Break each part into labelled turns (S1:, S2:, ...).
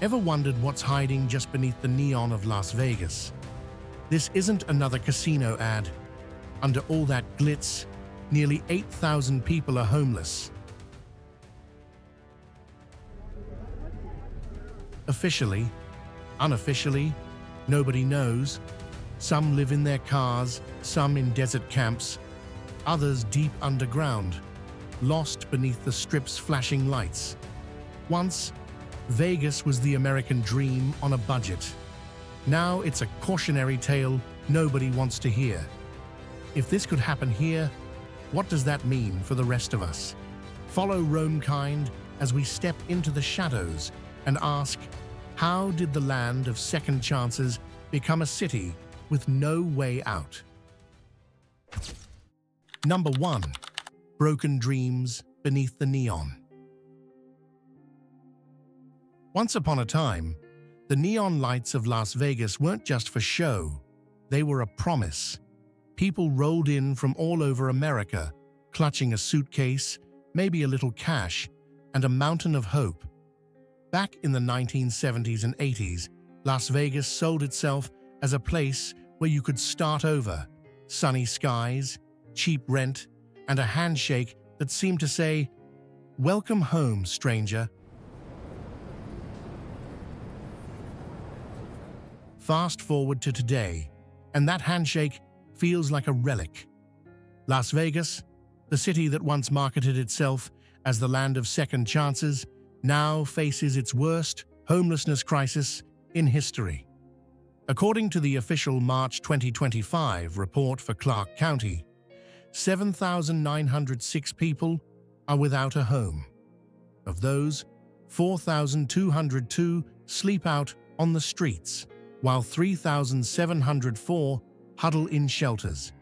S1: Ever wondered what's hiding just beneath the neon of Las Vegas? This isn't another casino ad. Under all that glitz, nearly 8,000 people are homeless. Officially, unofficially, nobody knows. Some live in their cars, some in desert camps, others deep underground, lost beneath the Strip's flashing lights. Once, Vegas was the American dream on a budget. Now it's a cautionary tale nobody wants to hear. If this could happen here, what does that mean for the rest of us? Follow Romekind as we step into the shadows and ask, how did the land of second chances become a city with no way out? Number 1. Broken dreams beneath the neon. Once upon a time, the neon lights of Las Vegas weren't just for show. They were a promise. People rolled in from all over America, clutching a suitcase, maybe a little cash, and a mountain of hope. Back in the 1970s and 80s, Las Vegas sold itself as a place where you could start over. Sunny skies, cheap rent, and a handshake that seemed to say, "Welcome home, stranger." Fast forward to today, and that handshake feels like a relic. Las Vegas, the city that once marketed itself as the land of second chances, now faces its worst homelessness crisis in history. According to the official March 2025 report for Clark County, 7,906 people are without a home. Of those, 4,202 sleep out on the streets, while 3,704 huddle in shelters.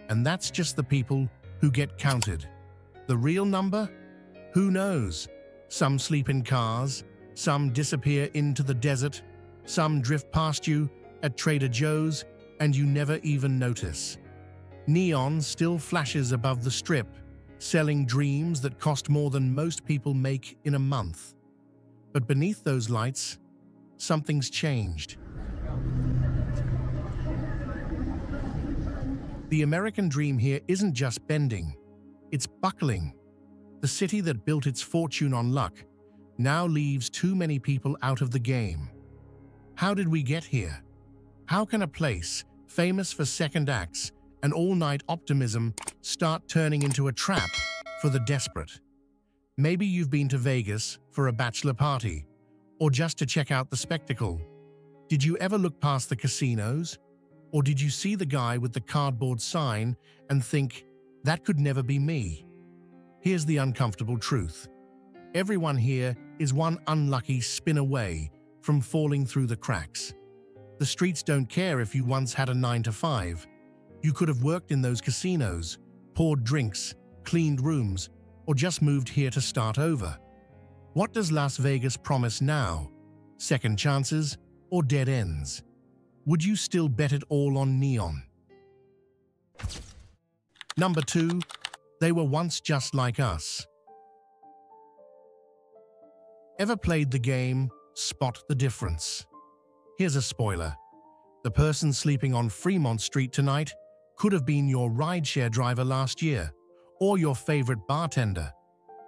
S1: And that's just the people who get counted. The real number? Who knows? Some sleep in cars, some disappear into the desert, some drift past you at Trader Joe's and you never even notice. Neon still flashes above the Strip, selling dreams that cost more than most people make in a month. But beneath those lights, something's changed. The American dream here isn't just bending, it's buckling. The city that built its fortune on luck now leaves too many people out of the game. How did we get here? How can a place famous for second acts and all-night optimism start turning into a trap for the desperate? Maybe you've been to Vegas for a bachelor party or just to check out the spectacle. Did you ever look past the casinos? Or did you see the guy with the cardboard sign and think, that could never be me? Here's the uncomfortable truth. Everyone here is one unlucky spin away from falling through the cracks. The streets don't care if you once had a 9-to-5. You could have worked in those casinos, poured drinks, cleaned rooms, or just moved here to start over. What does Las Vegas promise now? Second chances or dead ends? Would you still bet it all on neon? Number 2. They were once just like us. Ever played the game Spot the Difference? Here's a spoiler. The person sleeping on Fremont Street tonight could have been your rideshare driver last year, or your favorite bartender,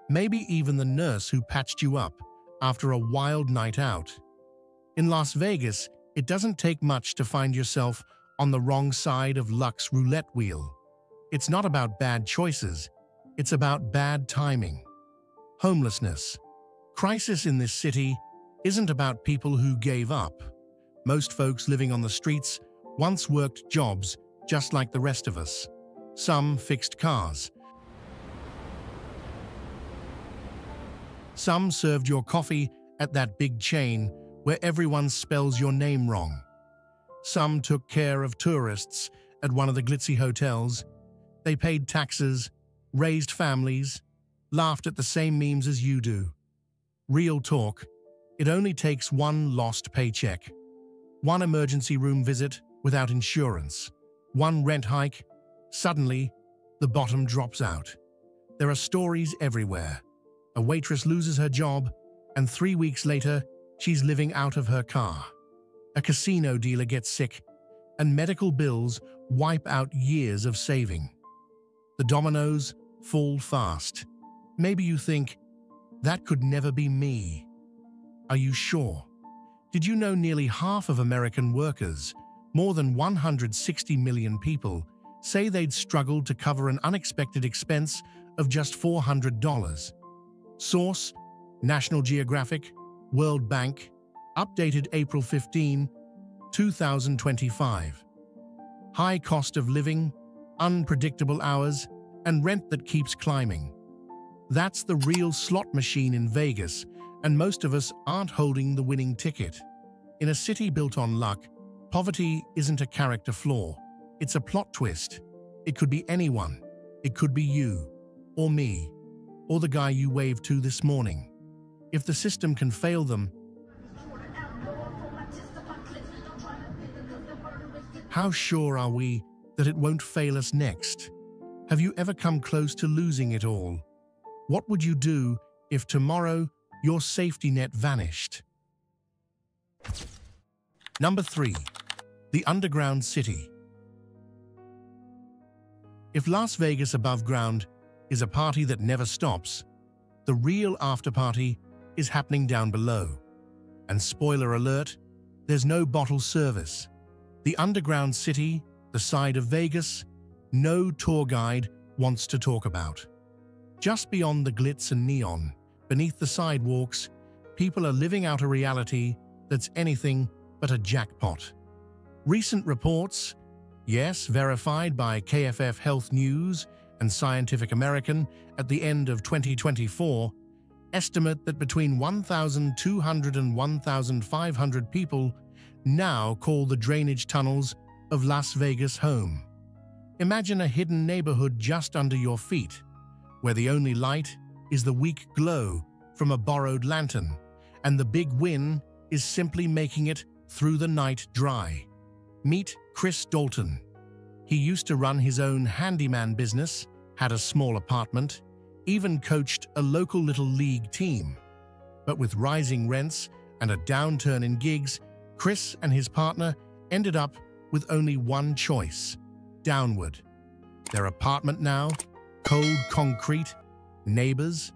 S1: maybe even the nurse who patched you up after a wild night out. In Las Vegas, it doesn't take much to find yourself on the wrong side of luck's roulette wheel. It's not about bad choices, it's about bad timing. Homelessness. Crisis in this city isn't about people who gave up. Most folks living on the streets once worked jobs just like the rest of us. Some fixed cars. Some served your coffee at that big chain where everyone spells your name wrong. Some took care of tourists at one of the glitzy hotels. They paid taxes, raised families, laughed at the same memes as you do. Real talk, it only takes one lost paycheck, one emergency room visit without insurance, one rent hike. Suddenly, the bottom drops out. There are stories everywhere. A waitress loses her job, and 3 weeks later, she's living out of her car. A casino dealer gets sick, and medical bills wipe out years of saving. The dominoes fall fast. Maybe you think, that could never be me. Are you sure? Did you know nearly half of American workers, more than 160 million people, say they'd struggled to cover an unexpected expense of just $400? Source: National Geographic, World Bank, updated April 15, 2025. High cost of living, unpredictable hours, and rent that keeps climbing. That's the real slot machine in Vegas, and most of us aren't holding the winning ticket. In a city built on luck, poverty isn't a character flaw. It's a plot twist. It could be anyone. It could be you, or me, or the guy you waved to this morning. If the system can fail them, how sure are we that it won't fail us next? Have you ever come close to losing it all? What would you do if tomorrow your safety net vanished? Number 3. The underground city. If Las Vegas above ground is a party that never stops, the real after-party is happening down below. And spoiler alert, there's no bottle service. The underground city, the side of Vegas, no tour guide wants to talk about. Just beyond the glitz and neon, beneath the sidewalks, people are living out a reality that's anything but a jackpot. Recent reports, yes, verified by KFF Health News and Scientific American at the end of 2024, estimate that between 1,200 and 1,500 people now call the drainage tunnels of Las Vegas home. Imagine a hidden neighborhood just under your feet, where the only light is the weak glow from a borrowed lantern, and the big win is simply making it through the night dry. Meet Chris Dalton. He used to run his own handyman business, had a small apartment, even coached a local little league team. But with rising rents and a downturn in gigs, Chris and his partner ended up with only one choice: downward. Their apartment now, cold concrete, neighbors,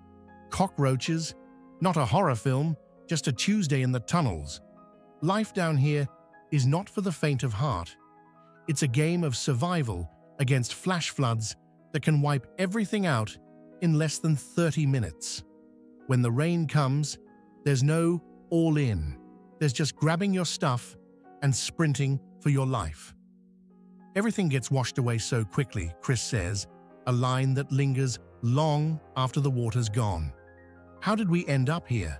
S1: cockroaches, not a horror film, just a Tuesday in the tunnels. Life down here is not for the faint of heart. It's a game of survival against flash floods that can wipe everything out in less than 30 minutes. When the rain comes, there's no all in. There's just grabbing your stuff and sprinting for your life. Everything gets washed away so quickly, Chris says, a line that lingers long after the water's gone. How did we end up here?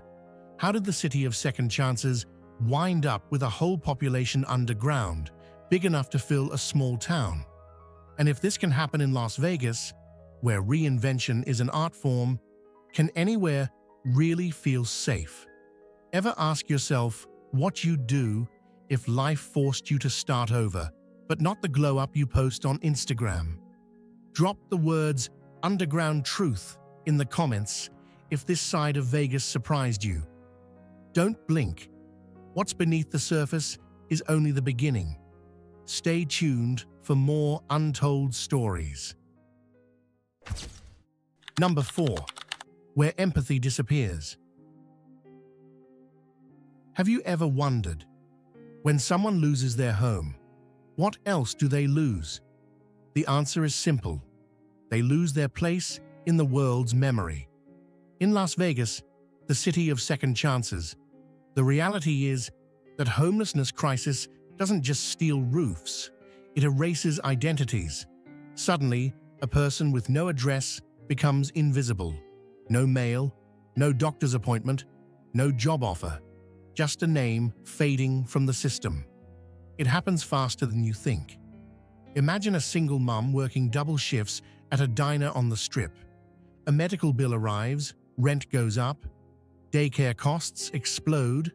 S1: How did the city of second chances wind up with a whole population underground, big enough to fill a small town? And if this can happen in Las Vegas, where reinvention is an art form, can anywhere really feel safe? Ever ask yourself what you'd do if life forced you to start over, but not the glow-up you post on Instagram? Drop the words "underground truth" in the comments if this side of Vegas surprised you. Don't blink. What's beneath the surface is only the beginning. Stay tuned for more untold stories. Number 4. Where empathy disappears. Have you ever wondered, when someone loses their home, what else do they lose? The answer is simple. They lose their place in the world's memory. In Las Vegas, the city of second chances, the reality is that homelessness crisis doesn't just steal roofs, it erases identities. Suddenly, a person with no address becomes invisible. No mail, no doctor's appointment, no job offer, just a name fading from the system. It happens faster than you think. Imagine a single mum working double shifts at a diner on the Strip. A medical bill arrives, rent goes up, daycare costs explode.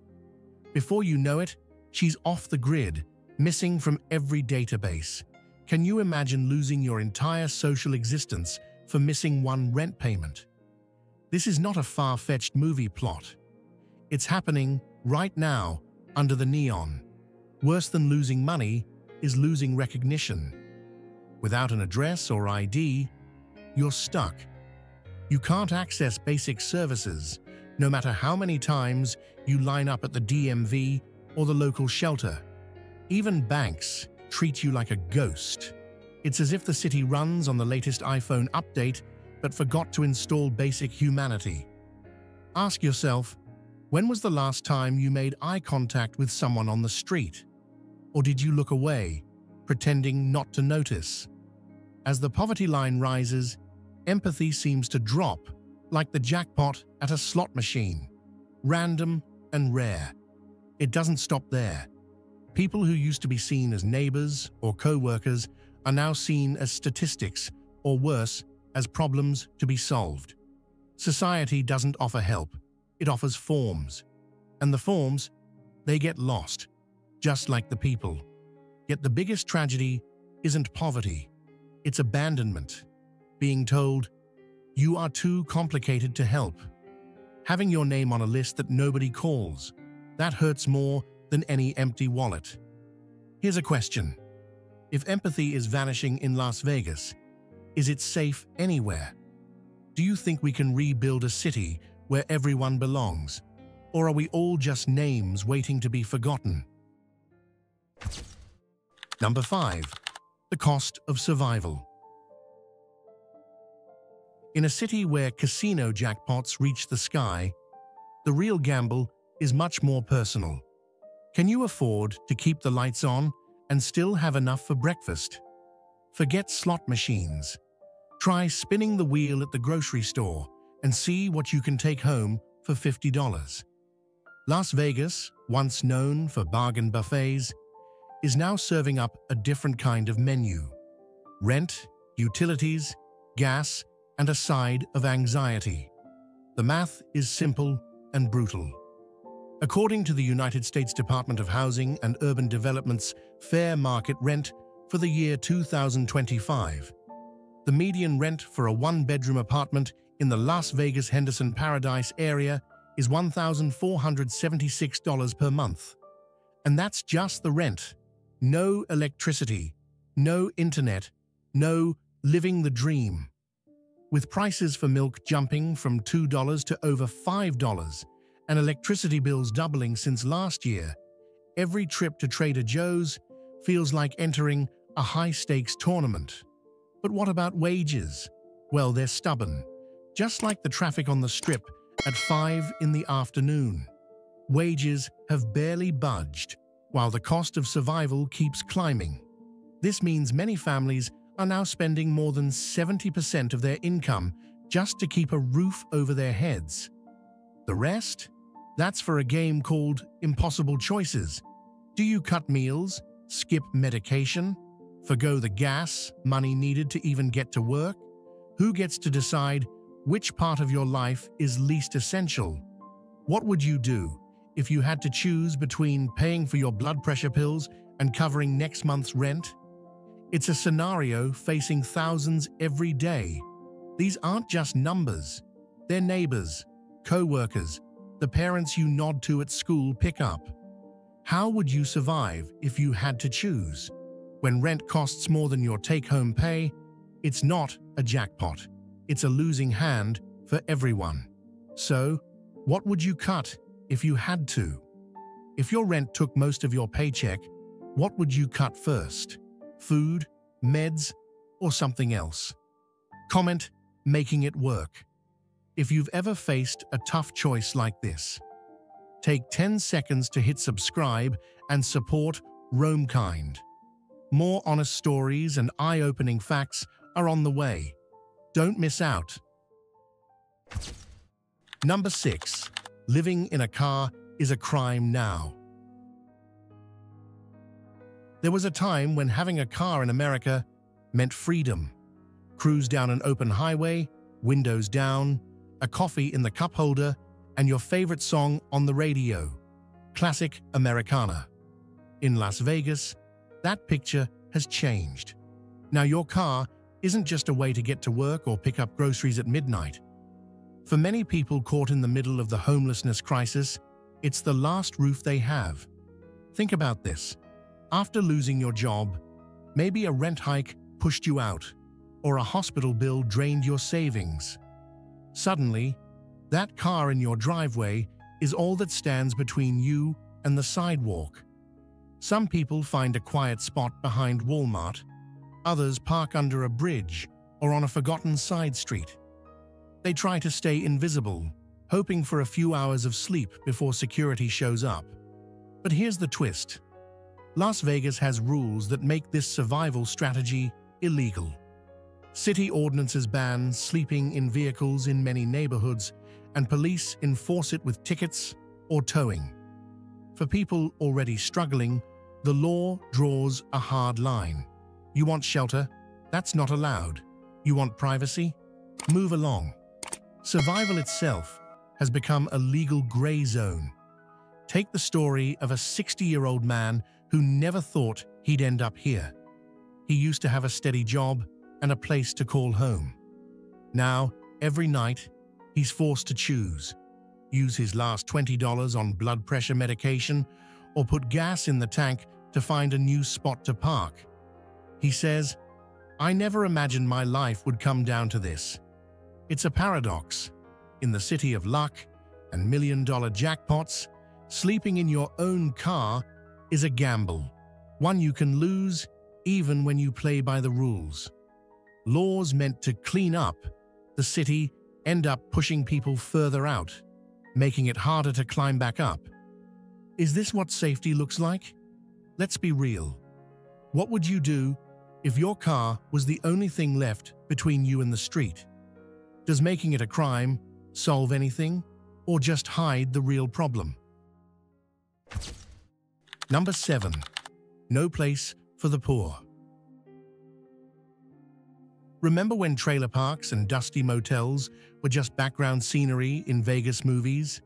S1: Before you know it, she's off the grid, missing from every database. Can you imagine losing your entire social existence for missing one rent payment? This is not a far-fetched movie plot. It's happening right now, under the neon. Worse than losing money is losing recognition. Without an address or ID, you're stuck. You can't access basic services, no matter how many times you line up at the DMV or the local shelter. Even banks treat you like a ghost. It's as if the city runs on the latest iPhone update but forgot to install basic humanity. Ask yourself, when was the last time you made eye contact with someone on the street? Or did you look away, pretending not to notice? As the poverty line rises, empathy seems to drop, like the jackpot at a slot machine. Random and rare. It doesn't stop there. People who used to be seen as neighbors or co-workers are now seen as statistics, or worse, as problems to be solved. Society doesn't offer help. It offers forms. And the forms, they get lost, just like the people. Yet the biggest tragedy isn't poverty. It's abandonment. Being told, you are too complicated to help. Having your name on a list that nobody calls, that hurts more than any empty wallet. Here's a question. If empathy is vanishing in Las Vegas, is it safe anywhere? Do you think we can rebuild a city where everyone belongs? Or are we all just names waiting to be forgotten? Number 5. The cost of survival. In a city where casino jackpots reach the sky, the real gamble is much more personal. Can you afford to keep the lights on and still have enough for breakfast? Forget slot machines. Try spinning the wheel at the grocery store and see what you can take home for $50. Las Vegas, once known for bargain buffets, is now serving up a different kind of menu. Rent, utilities, gas, and a side of anxiety. The math is simple and brutal. According to the United States Department of Housing and Urban Development's fair market rent for the year 2025, the median rent for a one-bedroom apartment in the Las Vegas Henderson Paradise area is $1,476 per month. And that's just the rent. No electricity, no internet, no living the dream. With prices for milk jumping from $2 to over $5 and electricity bills doubling since last year, every trip to Trader Joe's feels like entering a high-stakes tournament. But what about wages? Well, they're stubborn. Just like the traffic on the strip at 5 in the afternoon. Wages have barely budged, while the cost of survival keeps climbing. This means many families are now spending more than 70% of their income just to keep a roof over their heads. The rest? That's for a game called Impossible Choices. Do you cut meals, skip medication, forgo the gas money needed to even get to work? Who gets to decide which part of your life is least essential? What would you do if you had to choose between paying for your blood pressure pills and covering next month's rent? It's a scenario facing thousands every day. These aren't just numbers. They're neighbors, co-workers, the parents you nod to at school pickup. How would you survive if you had to choose? When rent costs more than your take-home pay, it's not a jackpot. It's a losing hand for everyone. So, what would you cut if you had to? If your rent took most of your paycheck, what would you cut first? Food, meds, or something else? Comment, making it work. If you've ever faced a tough choice like this, take 10 seconds to hit subscribe and support Roamkind. More honest stories and eye-opening facts are on the way. Don't miss out. Number 6. Living in a car is a crime now. There was a time when having a car in America meant freedom. Cruise down an open highway, windows down, a coffee in the cup holder, and your favorite song on the radio. Classic Americana. In Las Vegas, that picture has changed. Now your car isn't just a way to get to work or pick up groceries at midnight. For many people caught in the middle of the homelessness crisis, It's the last roof they have. Think about this. After losing your job, maybe a rent hike pushed you out, or a hospital bill drained your savings. Suddenly, that car in your driveway is all that stands between you and the sidewalk. Some people find a quiet spot behind Walmart. Others park under a bridge or on a forgotten side street. They try to stay invisible, hoping for a few hours of sleep before security shows up. But here's the twist. Las Vegas has rules that make this survival strategy illegal. City ordinances ban sleeping in vehicles in many neighborhoods, and police enforce it with tickets or towing. For people already struggling, the law draws a hard line. You want shelter? That's not allowed. You want privacy? Move along. Survival itself has become a legal gray zone. Take the story of a 60-year-old man who never thought he'd end up here. He used to have a steady job and a place to call home. Now, every night, he's forced to choose. Use his last $20 on blood pressure medication or put gas in the tank to find a new spot to park. He says, "I never imagined my life would come down to this." It's a paradox. In the city of luck and million-dollar jackpots, sleeping in your own car is a gamble, one you can lose even when you play by the rules. Laws meant to clean up the city end up pushing people further out, making it harder to climb back up. Is this what safety looks like? Let's be real. What would you do if your car was the only thing left between you and the street? Does making it a crime solve anything, or just hide the real problem? Number 7. No place for the poor. Remember when trailer parks and dusty motels were just background scenery in Vegas movies?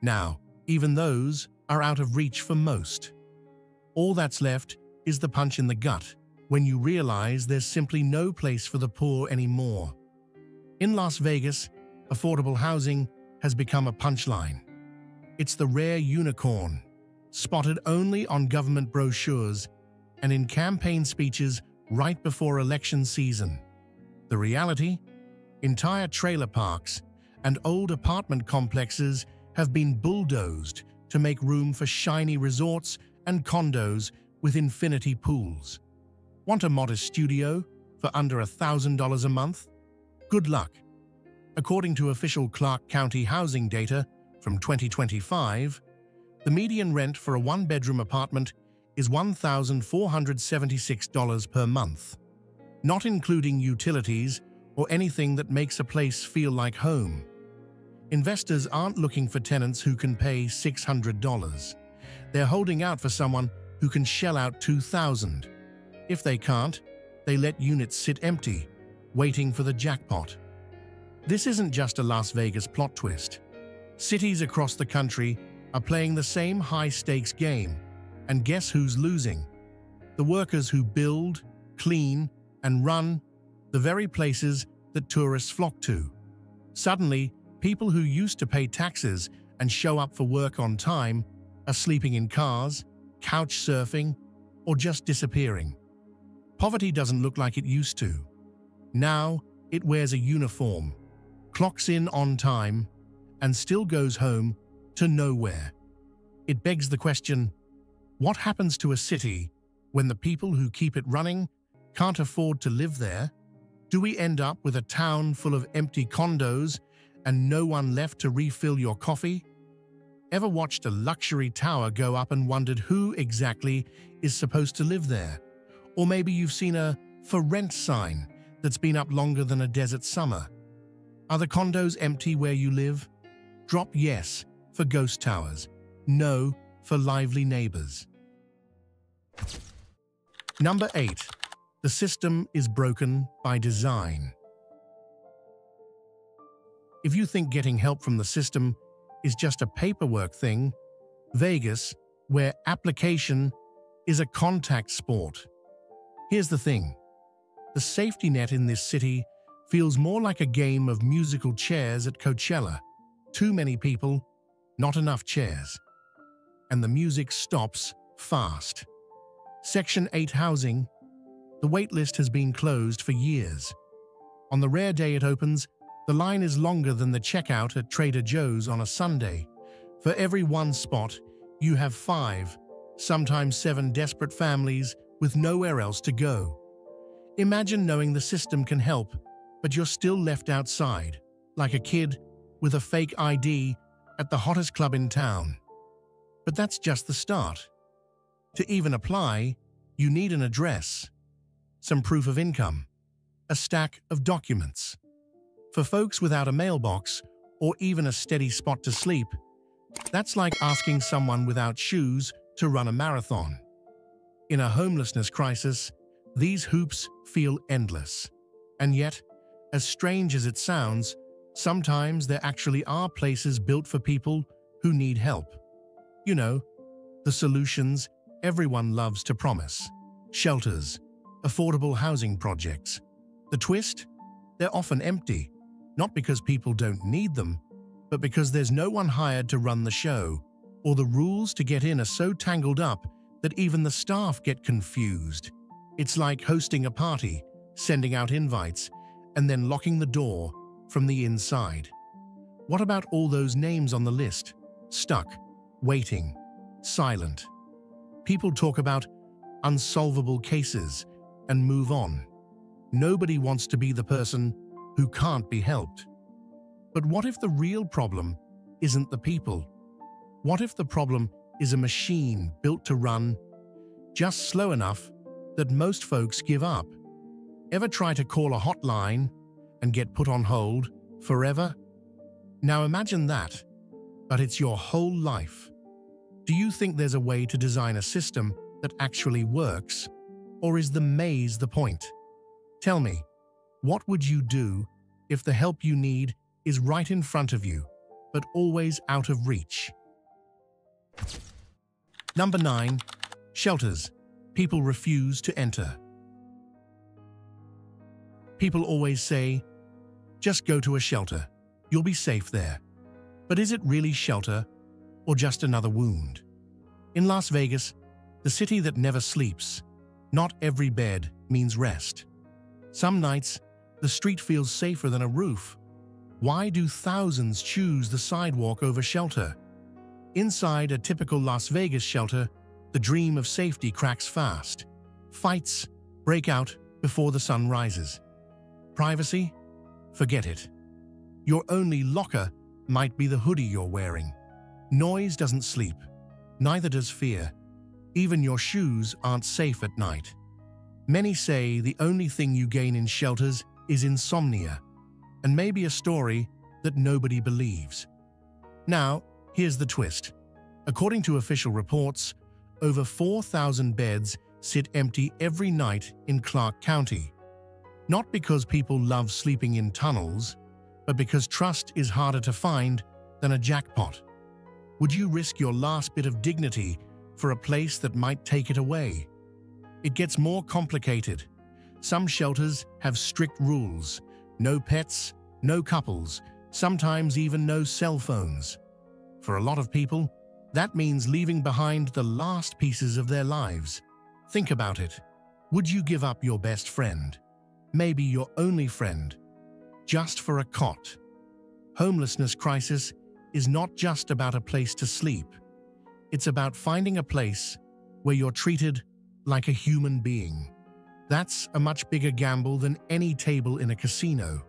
S1: Now, even those are out of reach for most. All that's left is the punch in the gut when you realize there's simply no place for the poor anymore. In Las Vegas, affordable housing has become a punchline. It's the rare unicorn, spotted only on government brochures and in campaign speeches right before election season. The reality? Entire trailer parks and old apartment complexes have been bulldozed to make room for shiny resorts and condos with infinity pools. Want a modest studio for under $1,000 a month? Good luck. According to official Clark County housing data from 2025, the median rent for a one-bedroom apartment is $1,476 per month, not including utilities or anything that makes a place feel like home. Investors aren't looking for tenants who can pay $600. They're holding out for someone who can shell out $2,000. If they can't, they let units sit empty, waiting for the jackpot. This isn't just a Las Vegas plot twist. Cities across the country are playing the same high-stakes game, and guess who's losing? The workers who build, clean, and run the very places that tourists flock to. Suddenly, people who used to pay taxes and show up for work on time are sleeping in cars, couch surfing, or just disappearing. Poverty doesn't look like it used to. Now, it wears a uniform, clocks in on time, and still goes home to nowhere. It begs the question, what happens to a city when the people who keep it running can't afford to live there? Do we end up with a town full of empty condos and no one left to refill your coffee? Ever watched a luxury tower go up and wondered who exactly is supposed to live there? Or maybe you've seen a "for rent" sign that's been up longer than a desert summer. Are the condos empty where you live? Drop yes for ghost towers, no for lively neighbors. Number 8. The system is broken by design. If you think getting help from the system is just a paperwork thing, Vegas, where application is a contact sport. Here's the thing. The safety net in this city feels more like a game of musical chairs at Coachella. Too many people, not enough chairs. And the music stops fast. Section 8 housing. The wait list has been closed for years. On the rare day it opens, the line is longer than the checkout at Trader Joe's on a Sunday. For every one spot, you have 5, sometimes 7 desperate families with nowhere else to go. Imagine knowing the system can help, but you're still left outside, like a kid with a fake ID at the hottest club in town. But that's just the start. To even apply, you need an address, some proof of income, a stack of documents. For folks without a mailbox or even a steady spot to sleep, that's like asking someone without shoes to run a marathon. In a homelessness crisis, these hoops feel endless. And yet, as strange as it sounds, sometimes there actually are places built for people who need help. You know, the solutions everyone loves to promise. Shelters, affordable housing projects. The twist? They're often empty, not because people don't need them, but because there's no one hired to run the show, or the rules to get in are so tangled up that even the staff get confused. It's like hosting a party, sending out invites, and then locking the door from the inside. What about all those names on the list? Stuck, waiting, silent. People talk about unsolvable cases and move on. Nobody wants to be the person who can't be helped. But what if the real problem isn't the people? What if the problem is a machine built to run just slow enough that most folks give up? Ever try to call a hotline and get put on hold forever? Now imagine that, but it's your whole life. Do you think there's a way to design a system that actually works, or is the maze the point? Tell me, what would you do if the help you need is right in front of you, but always out of reach? Number 9. Shelters. People refuse to enter. People always say, just go to a shelter. You'll be safe there. But is it really shelter, or just another wound? In Las Vegas, the city that never sleeps, not every bed means rest. Some nights, the street feels safer than a roof. Why do thousands choose the sidewalk over shelter? Inside a typical Las Vegas shelter, the dream of safety cracks fast. Fights break out before the sun rises. Privacy? Forget it. Your only locker might be the hoodie you're wearing. Noise doesn't sleep. Neither does fear. Even your shoes aren't safe at night. Many say the only thing you gain in shelters is insomnia, and maybe a story that nobody believes. Now, here's the twist. According to official reports, over 4,000 beds sit empty every night in Clark County. Not because people love sleeping in tunnels, but because trust is harder to find than a jackpot. Would you risk your last bit of dignity for a place that might take it away? It gets more complicated. Some shelters have strict rules. No pets, no couples, sometimes even no cell phones. For a lot of people, that means leaving behind the last pieces of their lives. Think about it. Would you give up your best friend, maybe your only friend, just for a cot? Homelessness crisis is not just about a place to sleep. It's about finding a place where you're treated like a human being. That's a much bigger gamble than any table in a casino.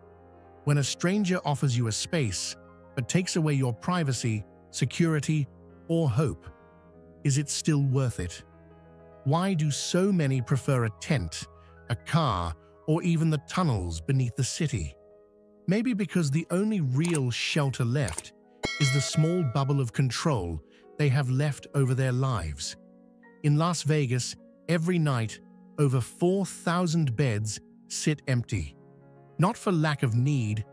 S1: When a stranger offers you a space but takes away your privacy, security, or hope, is it still worth it? Why do so many prefer a tent, a car, or even the tunnels beneath the city? Maybe because the only real shelter left is the small bubble of control they have left over their lives. In Las Vegas, every night, over 4,000 beds sit empty. Not for lack of need,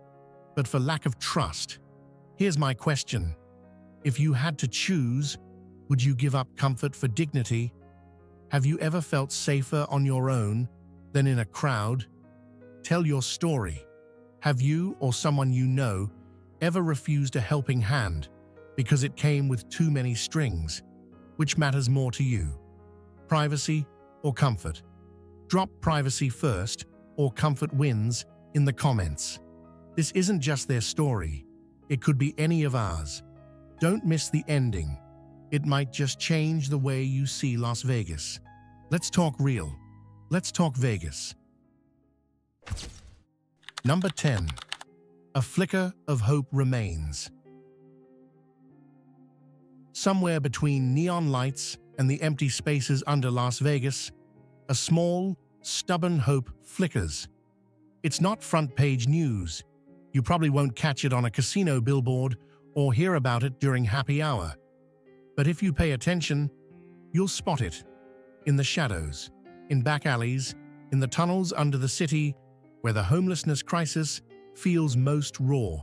S1: but for lack of trust. Here's my question. If you had to choose, would you give up comfort for dignity? Have you ever felt safer on your own than in a crowd? Tell your story. Have you or someone you know ever refused a helping hand because it came with too many strings. Which matters more to you? Privacy or comfort? Drop privacy first, or comfort wins, in the comments. This isn't just their story. It could be any of ours. Don't miss the ending. It might just change the way you see Las Vegas. Let's talk real. Let's talk Vegas. Number 10. A flicker of hope remains. Somewhere between neon lights and the empty spaces under Las Vegas, a small, stubborn hope flickers. It's not front-page news. You probably won't catch it on a casino billboard or hear about it during happy hour. But if you pay attention, you'll spot it. In the shadows, in back alleys, in the tunnels under the city, where the homelessness crisis feels most raw.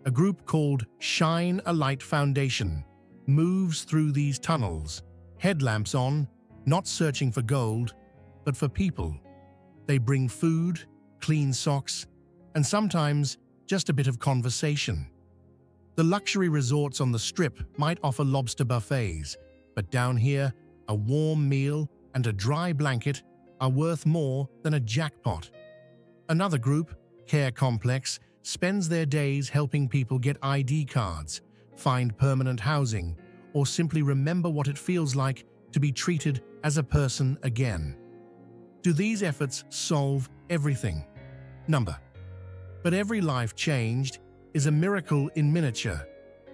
S1: A group called Shine a Light Foundation moves through these tunnels, headlamps on, not searching for gold, but for people. They bring food, clean socks, and sometimes just a bit of conversation. The luxury resorts on the Strip might offer lobster buffets, but down here, a warm meal and a dry blanket are worth more than a jackpot. Another group, Care Complex, spends their days helping people get ID cards, find permanent housing, or simply remember what it feels like to be treated as a person again. Do these efforts solve everything? Number. But every life changed is a miracle in miniature.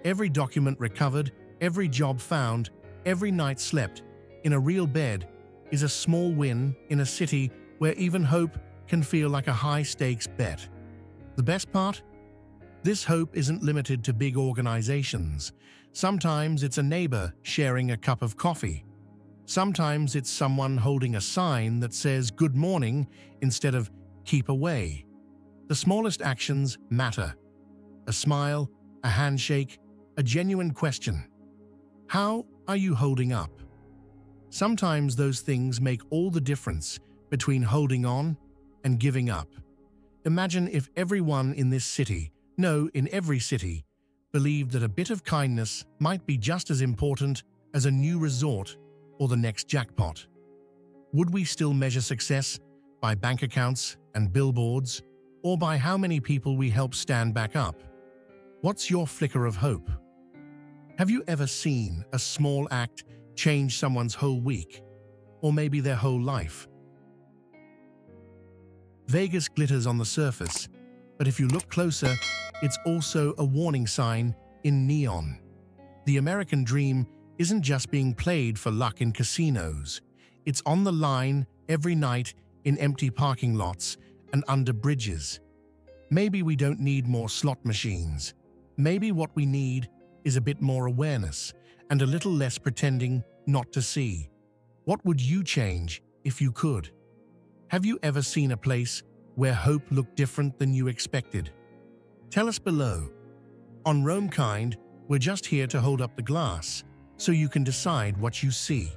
S1: Every document recovered, every job found, every night slept in a real bed is a small win in a city where even hope can feel like a high-stakes bet. The best part? This hope isn't limited to big organizations. Sometimes it's a neighbor sharing a cup of coffee. Sometimes it's someone holding a sign that says "Good morning" instead of "Keep away." The smallest actions matter. A smile, a handshake, a genuine question. How are you holding up? Sometimes those things make all the difference between holding on and giving up. Imagine if everyone in this city, no, in every city, believed that a bit of kindness might be just as important as a new resort or the next jackpot. Would we still measure success by bank accounts and billboards, or by how many people we help stand back up? What's your flicker of hope? Have you ever seen a small act change someone's whole week, or maybe their whole life? Vegas glitters on the surface, but if you look closer, it's also a warning sign in neon. The American dream isn't just being played for luck in casinos. It's on the line every night in empty parking lots and under bridges. Maybe we don't need more slot machines. Maybe what we need is a bit more awareness and a little less pretending not to see. What would you change if you could? Have you ever seen a place where hope looked different than you expected? Tell us below. On Roam Kind, we're just here to hold up the glass so you can decide what you see.